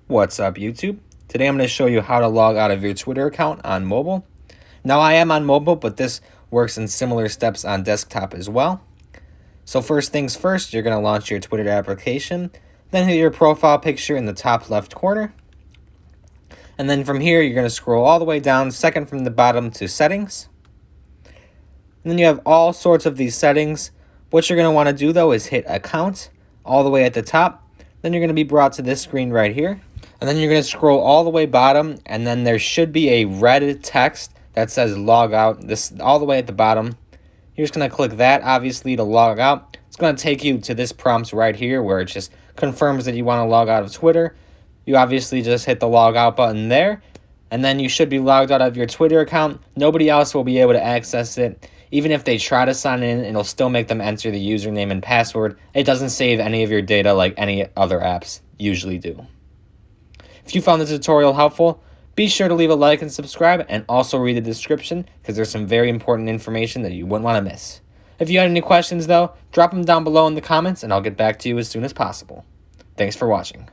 What's up, YouTube? Today I'm going to show you how to log out of your Twitter account on mobile. Now I am on mobile, but this works in similar steps on desktop as well. So first things first, you're going to launch your Twitter application, then hit your profile picture in the top left corner. And then from here, you're going to scroll all the way down, second from the bottom, to settings. And then you have all sorts of these settings. What you're going to want to do though is hit account all the way at the top. Then you're going to be brought to this screen right here. And then you're going to scroll all the way bottom, and then there should be a red text that says log out, this all the way at the bottom. You're just going to click that, obviously, to log out. It's going to take you to this prompt right here where it just confirms that you want to log out of Twitter. You obviously just hit the log out button there, and then you should be logged out of your Twitter account. Nobody else will be able to access it. Even if they try to sign in, it'll still make them enter the username and password. It doesn't save any of your data like any other apps usually do. If you found this tutorial helpful, be sure to leave a like and subscribe, and also read the description because there's some very important information that you wouldn't want to miss. If you had any questions though, drop them down below in the comments and I'll get back to you as soon as possible. Thanks for watching.